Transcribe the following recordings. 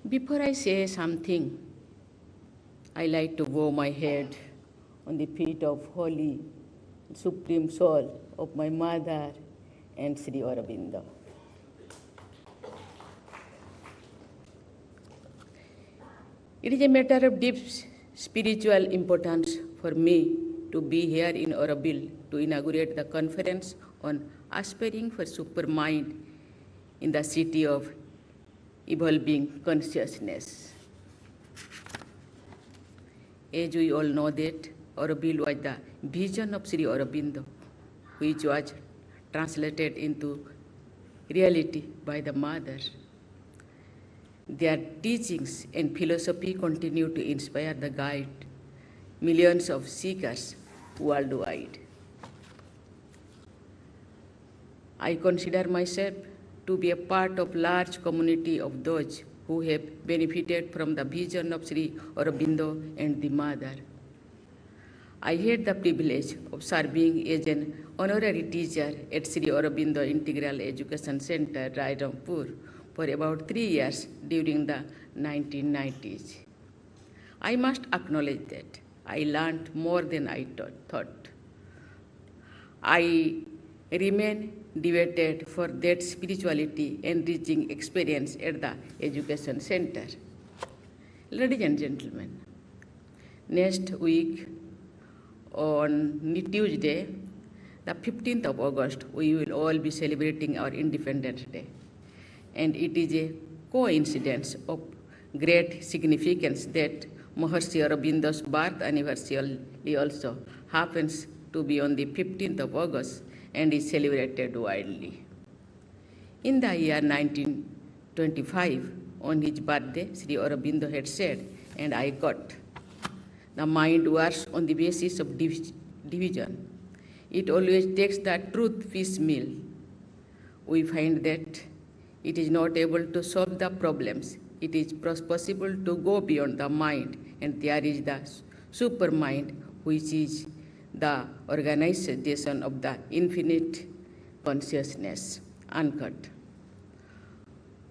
Before I say something, I like to bow my head on the feet of holy, supreme soul of my mother and Sri Aurobindo. It is a matter of deep spiritual importance for me to be here in Auroville to inaugurate the conference on aspiring for supermind in the city of evolving consciousness. As we all know that Auroville was the vision of Sri Aurobindo, which was translated into reality by the mother. Their teachings and philosophy continue to inspire the guide millions of seekers worldwide. I consider myself to be a part of a large community of those who have benefited from the vision of Sri Aurobindo and the Mother. I had the privilege of serving as an honorary teacher at Sri Aurobindo Integral Education Center, Rairampur, for about 3 years during the 1990s. I must acknowledge that I learned more than I thought. I remain devoted for that spirituality enriching experience at the education center. Ladies and gentlemen, next week on Tuesday, the 15th of August, we will all be celebrating our Independence Day. And it is a coincidence of great significance that Maharishi Aurobindo's birth anniversary also happens to be on the 15th of August and is celebrated widely. In the year 1925, on his birthday, Sri Aurobindo had said, and I quote, "The mind works on the basis of division. It always takes the truth piecemeal. We find that it is not able to solve the problems. It is possible to go beyond the mind, and there is the supermind, which is the organization of the infinite consciousness." Unquote.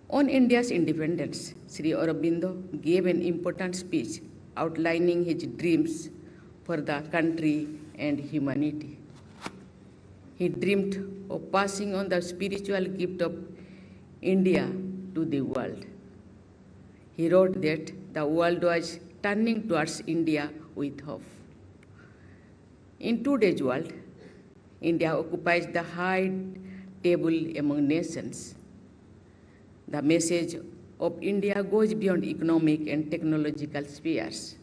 On India's independence, Sri Aurobindo gave an important speech outlining his dreams for the country and humanity. He dreamed of passing on the spiritual gift of India to the world. He wrote that the world was turning towards India with hope. In today's world, India occupies the high table among nations. The message of India goes beyond economic and technological spheres.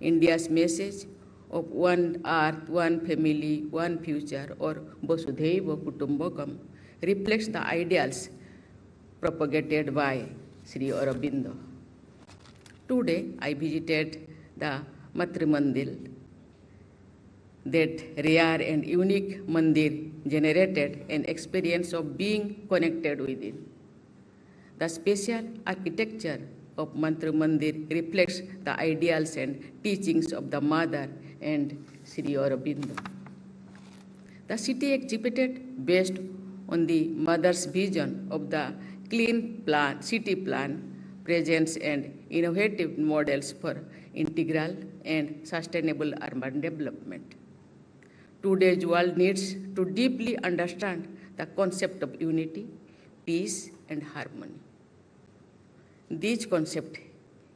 India's message of one earth, one family, one future, or Vasudhaiva Kutumbakam reflects the ideals propagated by Sri Aurobindo. Today, I visited the Matri Mandir. That rare and unique mandir generated an experience of being connected with it. The special architecture of Matri Mandir reflects the ideals and teachings of the Mother and Sri Aurobindo. The city exhibited based on the Mother's vision of the clean city plan, presents and innovative models for integral and sustainable urban development. Today's world needs to deeply understand the concept of unity, peace, and harmony. These concepts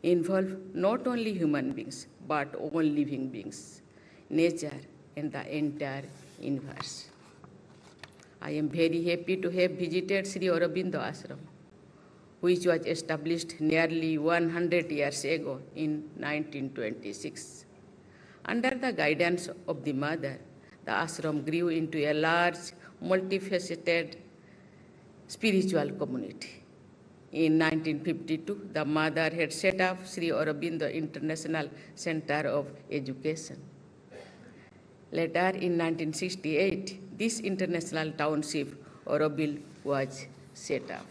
involve not only human beings, but all living beings, nature, and the entire universe. I am very happy to have visited Sri Aurobindo Ashram, which was established nearly 100 years ago in 1926. Under the guidance of the Mother, the ashram grew into a large, multifaceted spiritual community. In 1952, the Mother had set up Sri Aurobindo International Center of Education. Later, in 1968, this international township, Auroville, was set up.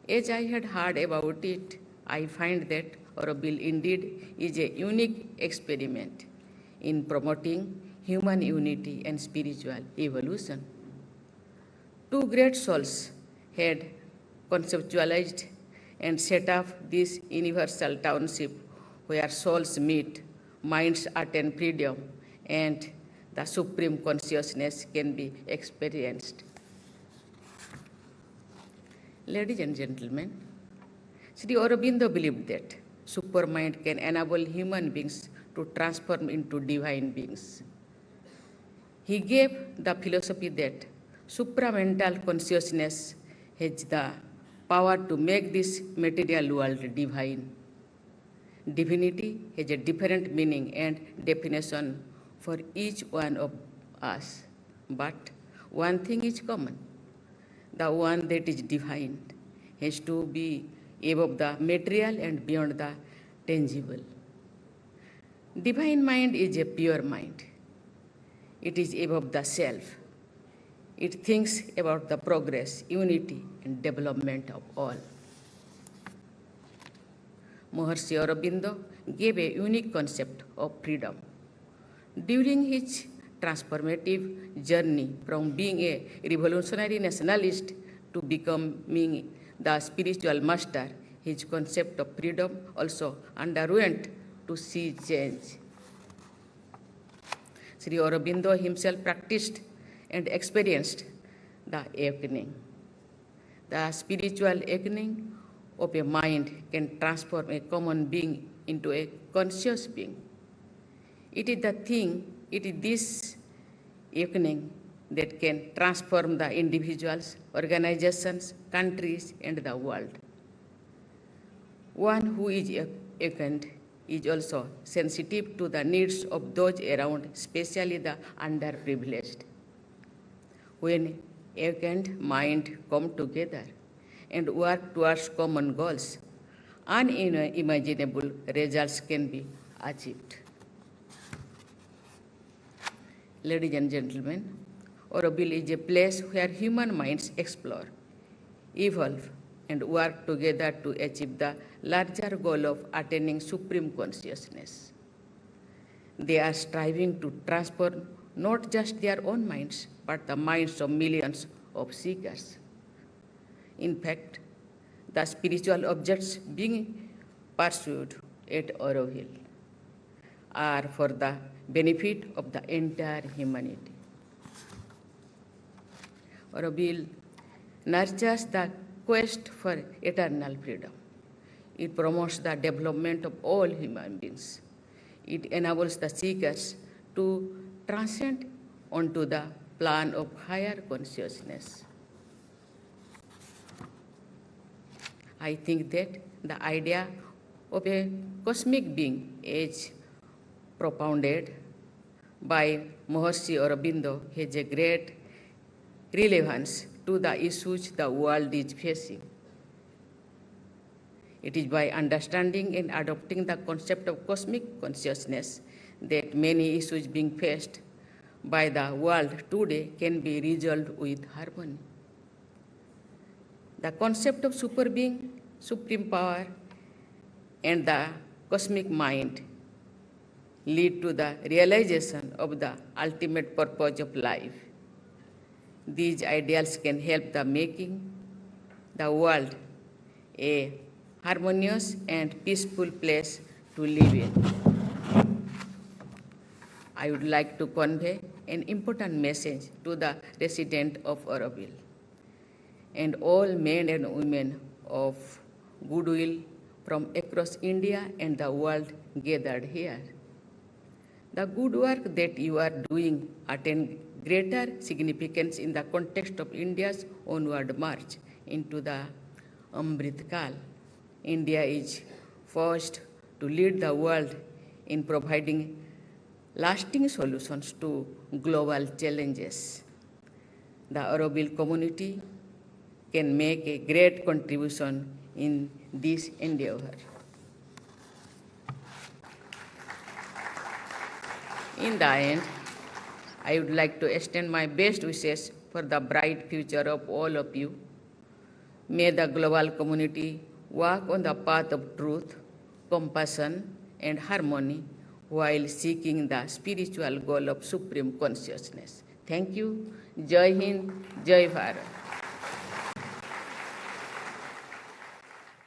As I had heard about it, I find that Auroville indeed is a unique experiment in promoting human unity and spiritual evolution. Two great souls had conceptualized and set up this universal township where souls meet, minds attain freedom, and the supreme consciousness can be experienced. Ladies and gentlemen, Sri Aurobindo believed that supermind can enable human beings to transform into divine beings. He gave the philosophy that supramental consciousness has the power to make this material world divine. Divinity has a different meaning and definition for each one of us, but one thing is common. The one that is divine has to be above the material and beyond the tangible. Divine mind is a pure mind. It is above the self. It thinks about the progress, unity, and development of all. Maharishi Aurobindo gave a unique concept of freedom. During his transformative journey from being a revolutionary nationalist to becoming the spiritual master, his concept of freedom also underwent to see change. Sri Aurobindo himself practiced and experienced the awakening. The spiritual awakening of a mind can transform a common being into a conscious being. It is this awakening that can transform the individuals, organizations, countries, and the world. One who is awakened is also sensitive to the needs of those around, especially the underprivileged. When awakened mind come together and work towards common goals, unimaginable results can be achieved. Ladies and gentlemen, Auroville is a place where human minds explore, evolve, and work together to achieve the larger goal of attaining supreme consciousness. They are striving to transform not just their own minds, but the minds of millions of seekers. In fact, the spiritual objects being pursued at Auroville are for the benefit of the entire humanity. Auroville nurtures the quest for eternal freedom. It promotes the development of all human beings. It enables the seekers to transcend onto the plan of higher consciousness. I think that the idea of a cosmic being as propounded by Maharishi Aurobindo has a great relevance to the issues the world is facing. It is by understanding and adopting the concept of cosmic consciousness that many issues being faced by the world today can be resolved with harmony. The concept of super being, supreme power, and the cosmic mind lead to the realization of the ultimate purpose of life. These ideals can help the making the world a harmonious and peaceful place to live in. I would like to convey an important message to the residents of Auroville and all men and women of goodwill from across India and the world gathered here. The good work that you are doing attains greater significance in the context of India's onward march into the Amrit Kal. India is forced to lead the world in providing lasting solutions to global challenges. The Auroville community can make a great contribution in this endeavor. In the end, I would like to extend my best wishes for the bright future of all of you. May the global community walk on the path of truth, compassion, and harmony while seeking the spiritual goal of supreme consciousness. Thank you. Jai Hind, Jai Bharat.